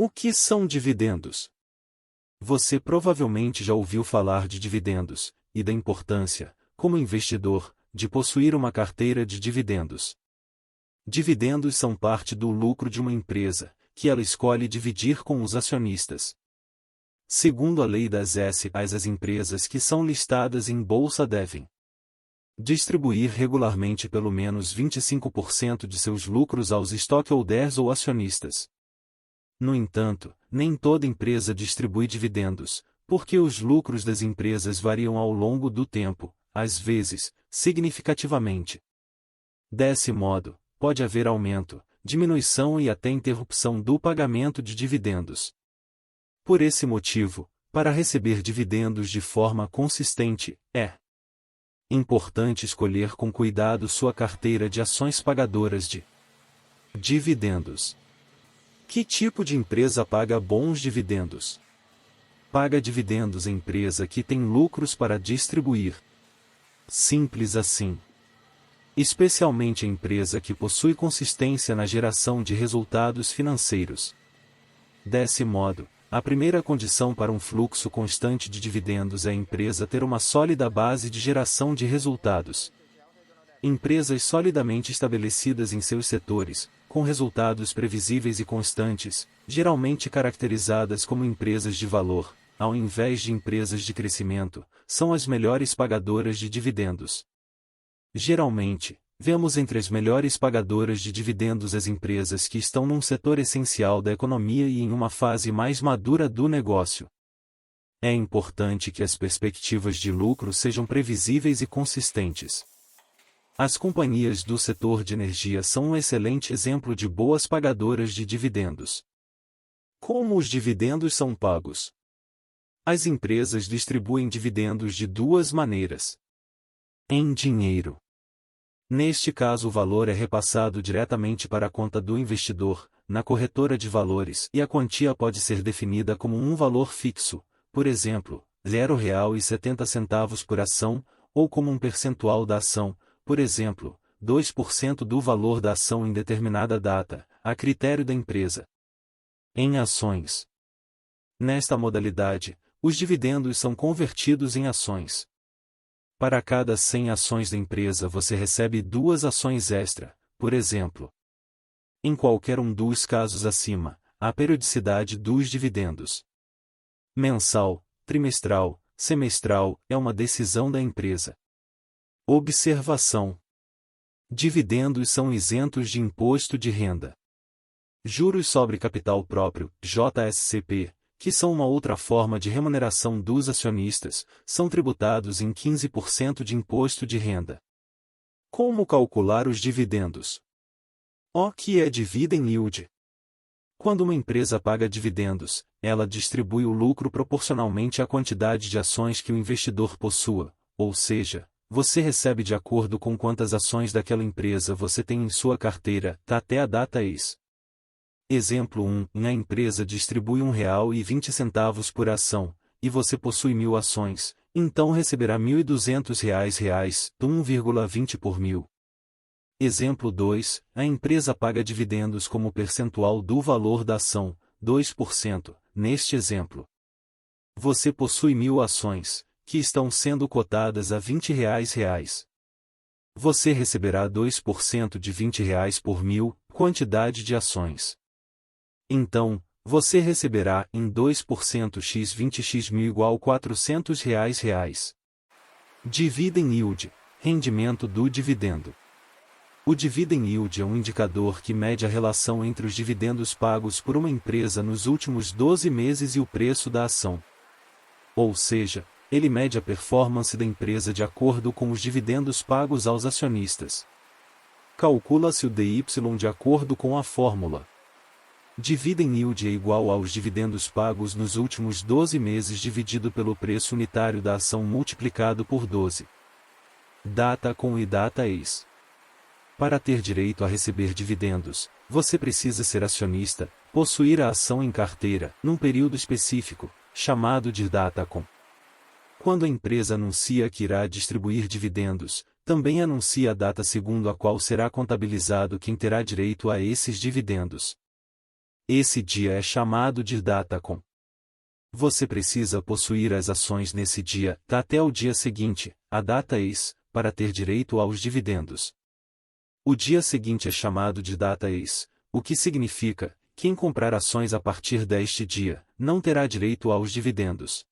O que são dividendos? Você provavelmente já ouviu falar de dividendos, e da importância, como investidor, de possuir uma carteira de dividendos. Dividendos são parte do lucro de uma empresa, que ela escolhe dividir com os acionistas. Segundo a lei das S.A.s, as empresas que são listadas em bolsa devem distribuir regularmente pelo menos 25% de seus lucros aos stockholders ou acionistas. No entanto, nem toda empresa distribui dividendos, porque os lucros das empresas variam ao longo do tempo, às vezes, significativamente. Desse modo, pode haver aumento, diminuição e até interrupção do pagamento de dividendos. Por esse motivo, para receber dividendos de forma consistente, é importante escolher com cuidado sua carteira de ações pagadoras de dividendos. Que tipo de empresa paga bons dividendos? Paga dividendos a empresa que tem lucros para distribuir. Simples assim. Especialmente a empresa que possui consistência na geração de resultados financeiros. Desse modo, a primeira condição para um fluxo constante de dividendos é a empresa ter uma sólida base de geração de resultados. Empresas solidamente estabelecidas em seus setores, com resultados previsíveis e constantes, geralmente caracterizadas como empresas de valor, ao invés de empresas de crescimento, são as melhores pagadoras de dividendos. Geralmente, vemos entre as melhores pagadoras de dividendos as empresas que estão num setor essencial da economia e em uma fase mais madura do negócio. É importante que as perspectivas de lucro sejam previsíveis e consistentes. As companhias do setor de energia são um excelente exemplo de boas pagadoras de dividendos. Como os dividendos são pagos? As empresas distribuem dividendos de duas maneiras. Em dinheiro. Neste caso o valor é repassado diretamente para a conta do investidor, na corretora de valores, e a quantia pode ser definida como um valor fixo, por exemplo, R$ 0,70 por ação, ou como um percentual da ação, por exemplo, 2% do valor da ação em determinada data, a critério da empresa. Em ações. Nesta modalidade, os dividendos são convertidos em ações. Para cada 100 ações da empresa você recebe 2 ações extra, por exemplo. Em qualquer um dos casos acima, a periodicidade dos dividendos mensal, trimestral, semestral é uma decisão da empresa. Observação: dividendos são isentos de imposto de renda. Juros sobre capital próprio, JSCP, que são uma outra forma de remuneração dos acionistas, são tributados em 15% de imposto de renda. Como calcular os dividendos? O que é dividend yield? Quando uma empresa paga dividendos, ela distribui o lucro proporcionalmente à quantidade de ações que o investidor possua, ou seja, você recebe de acordo com quantas ações daquela empresa você tem em sua carteira, até a data ex. Exemplo 1. A empresa distribui R$ 1,20 por ação, e você possui 1.000 ações, então receberá R$ 1.200, 1,20 por 1.000. Exemplo 2. A empresa paga dividendos como percentual do valor da ação, 2%, neste exemplo. Você possui 1.000 ações, que estão sendo cotadas a R$ 20. Você receberá 2% de R$ 20 por 1.000, quantidade de ações. Então, você receberá em 2% x 20x 1.000 igual R$ 400. Dividend yield, rendimento do dividendo. O dividend yield é um indicador que mede a relação entre os dividendos pagos por uma empresa nos últimos 12 meses e o preço da ação. Ou seja, ele mede a performance da empresa de acordo com os dividendos pagos aos acionistas. Calcula-se o DY de acordo com a fórmula. Dividend yield é igual aos dividendos pagos nos últimos 12 meses dividido pelo preço unitário da ação multiplicado por 12. Data com e data ex. Para ter direito a receber dividendos, você precisa ser acionista, possuir a ação em carteira, num período específico, chamado de data com. Quando a empresa anuncia que irá distribuir dividendos, também anuncia a data segundo a qual será contabilizado quem terá direito a esses dividendos. Esse dia é chamado de data com. Você precisa possuir as ações nesse dia até o dia seguinte, a data ex, para ter direito aos dividendos. O dia seguinte é chamado de data ex, o que significa que quem comprar ações a partir deste dia não terá direito aos dividendos.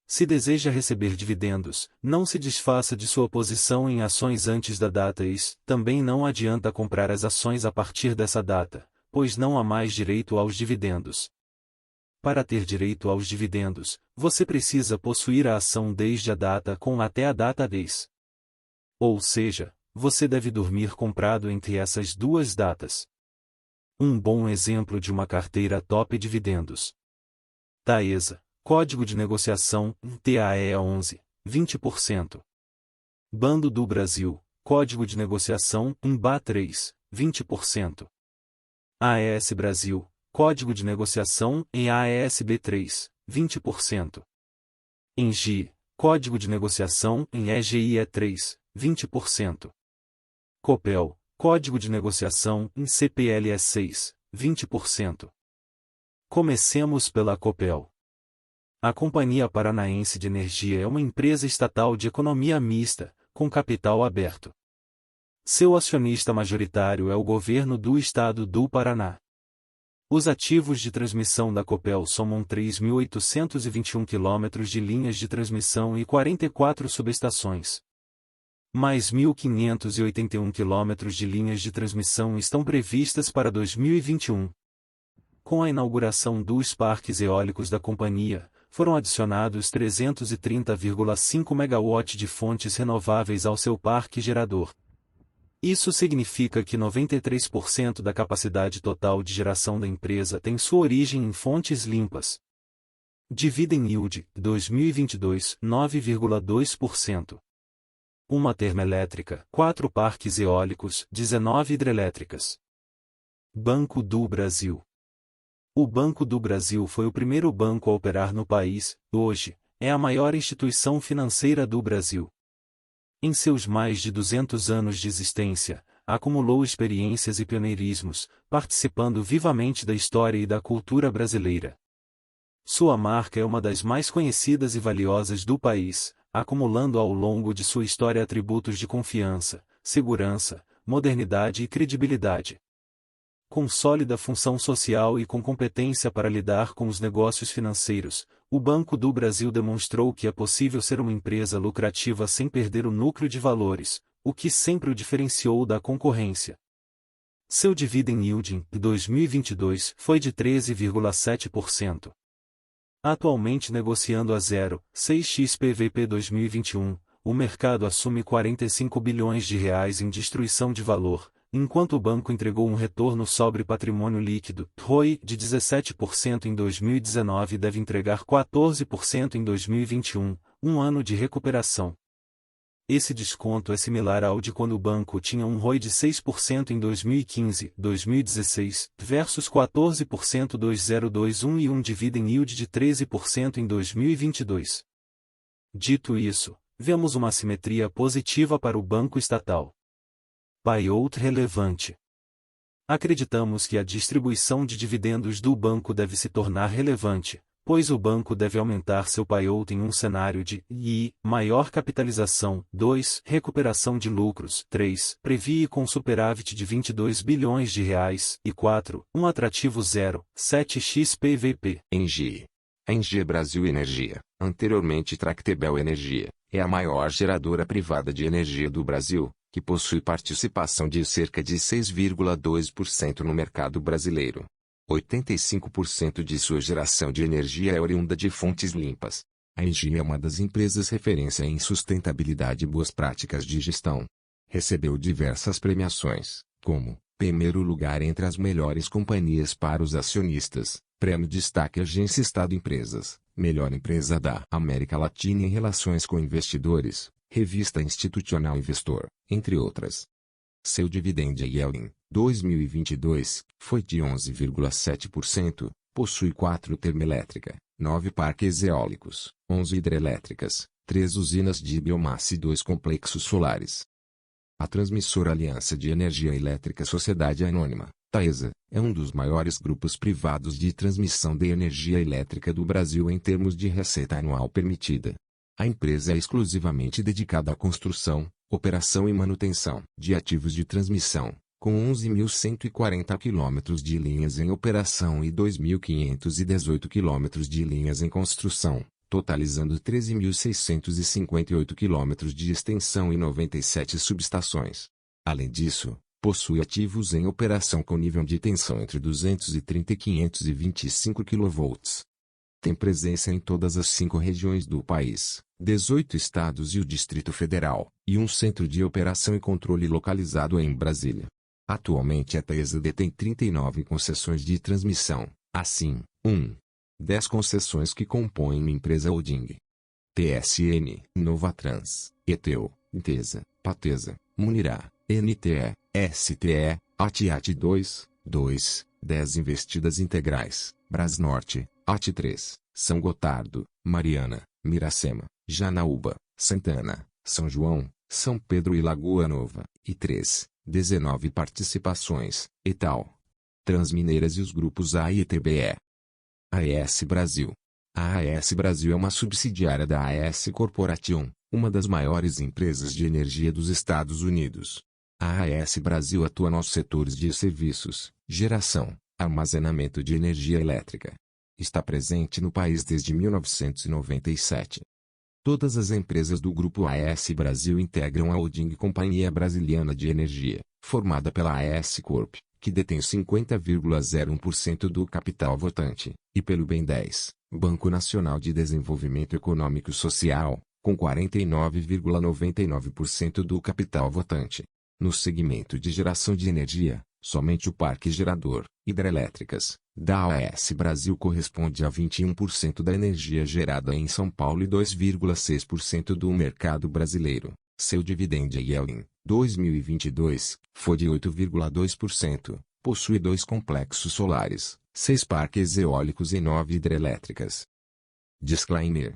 Se deseja receber dividendos, não se desfaça de sua posição em ações antes da data ex, também não adianta comprar as ações a partir dessa data, pois não há mais direito aos dividendos. Para ter direito aos dividendos, você precisa possuir a ação desde a data com até a data ex. Ou seja, você deve dormir comprado entre essas duas datas. Um bom exemplo de uma carteira top dividendos. Taesa. Código de negociação, TAE 11, 20%. Bando do Brasil, Código de negociação, BA 3, 20%. AES Brasil, Código de negociação, AESB 3, 20%. ENGIE, Código de negociação, EGIE 3, 20%. Copel, Código de negociação, CPLE 6, 20%. Comecemos pela Copel. A Companhia Paranaense de Energia é uma empresa estatal de economia mista, com capital aberto. Seu acionista majoritário é o governo do estado do Paraná. Os ativos de transmissão da Copel somam 3.821 km de linhas de transmissão e 44 subestações. Mais 1.581 km de linhas de transmissão estão previstas para 2021. Com a inauguração dos parques eólicos da companhia, foram adicionados 330,5 MW de fontes renováveis ao seu parque gerador. Isso significa que 93% da capacidade total de geração da empresa tem sua origem em fontes limpas. Dividend Yield, 2022, 9,2%. Uma termoelétrica, 4 parques eólicos, 19 hidrelétricas. Banco do Brasil. O Banco do Brasil foi o primeiro banco a operar no país, hoje, é a maior instituição financeira do Brasil. Em seus mais de 200 anos de existência, acumulou experiências e pioneirismos, participando vivamente da história e da cultura brasileira. Sua marca é uma das mais conhecidas e valiosas do país, acumulando ao longo de sua história atributos de confiança, segurança, modernidade e credibilidade. Com sólida função social e com competência para lidar com os negócios financeiros, o Banco do Brasil demonstrou que é possível ser uma empresa lucrativa sem perder o núcleo de valores, o que sempre o diferenciou da concorrência. Seu dividend yield em 2022 foi de 13,7%. Atualmente negociando a 0,6x PVP 2021, o mercado assume 45 bilhões de reais em destruição de valor, enquanto o banco entregou um retorno sobre patrimônio líquido, ROI, de 17% em 2019 e deve entregar 14% em 2021, um ano de recuperação. Esse desconto é similar ao de quando o banco tinha um ROI de 6% em 2015, 2016, versus 14% 2021 e um dividend yield de 13% em 2022. Dito isso, vemos uma assimetria positiva para o banco estatal. Payout relevante. Acreditamos que a distribuição de dividendos do banco deve se tornar relevante, pois o banco deve aumentar seu payout em um cenário de I, maior capitalização, 2, recuperação de lucros, 3, previe com superávit de 22 bilhões de reais, e 4, um atrativo 0,7x PVP. ENGIE. ENGIE Brasil Energia, anteriormente Tractebel Energia, é a maior geradora privada de energia do Brasil, que possui participação de cerca de 6,2% no mercado brasileiro. 85% de sua geração de energia é oriunda de fontes limpas. A ENGIE é uma das empresas referência em sustentabilidade e boas práticas de gestão. Recebeu diversas premiações, como primeiro lugar entre as melhores companhias para os acionistas, Prêmio Destaque Agência Estado Empresas, melhor empresa da América Latina em relações com investidores, Revista Institucional Investor, entre outras. Seu dividend yield em 2022 foi de 11,7%, possui 4 termoelétricas, 9 parques eólicos, 11 hidrelétricas, 3 usinas de biomassa e 2 complexos solares. A transmissora Aliança de Energia Elétrica Sociedade Anônima, Taesa, É um dos maiores grupos privados de transmissão de energia elétrica do Brasil em termos de receita anual permitida. A empresa é exclusivamente dedicada à construção, operação e manutenção de ativos de transmissão, com 11.140 quilômetros de linhas em operação e 2.518 quilômetros de linhas em construção, totalizando 13.658 quilômetros de extensão e 97 subestações. Além disso, possui ativos em operação com nível de tensão entre 230 e 525 kV. Tem presença em todas as 5 regiões do país, 18 estados e o Distrito Federal, e um centro de operação e controle localizado em Brasília. Atualmente a Taesa detém 39 concessões de transmissão, assim, 10 concessões que compõem uma empresa holding. TSN, Novatrans, ETEL, Intesa, Patesa, Munirá, NTE, STE, AT 2, 10 investidas integrais, Brasnorte, AT 3, São Gotardo, Mariana, Miracema, Janaúba, Santana, São João, São Pedro e Lagoa Nova, e 19 participações, ETAL. Transmineiras e os grupos A e TBE. AES Brasil. A AES Brasil é uma subsidiária da AES Corporation, uma das maiores empresas de energia dos Estados Unidos. A AES Brasil atua nos setores de serviços, geração, armazenamento de energia elétrica. Está presente no país desde 1997. Todas as empresas do grupo AES Brasil integram a holding Companhia Brasiliana de Energia, formada pela AES Corp, que detém 50,01% do capital votante, e pelo BEM10, Banco Nacional de Desenvolvimento Econômico e Social, com 49,99% do capital votante. No segmento de geração de energia, somente o parque gerador, hidrelétricas, da AES Brasil corresponde a 21% da energia gerada em São Paulo e 2,6% do mercado brasileiro. Seu dividend yield em 2022 foi de 8,2%, possui 2 complexos solares, 6 parques eólicos e 9 hidrelétricas. Disclaimer.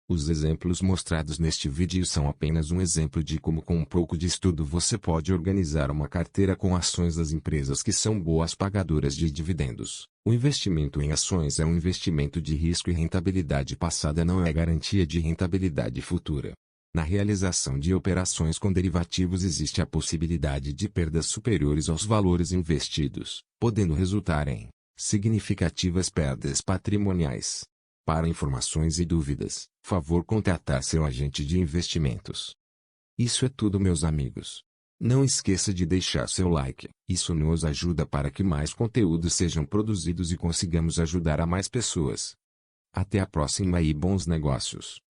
Os exemplos mostrados neste vídeo são apenas um exemplo de como com um pouco de estudo você pode organizar uma carteira com ações das empresas que são boas pagadoras de dividendos. O investimento em ações é um investimento de risco e rentabilidade passada não é garantia de rentabilidade futura. Na realização de operações com derivativos existe a possibilidade de perdas superiores aos valores investidos, podendo resultar em significativas perdas patrimoniais. Para informações e dúvidas, favor contatar seu agente de investimentos. Isso é tudo, meus amigos. Não esqueça de deixar seu like, isso nos ajuda para que mais conteúdos sejam produzidos e consigamos ajudar a mais pessoas. Até a próxima e bons negócios.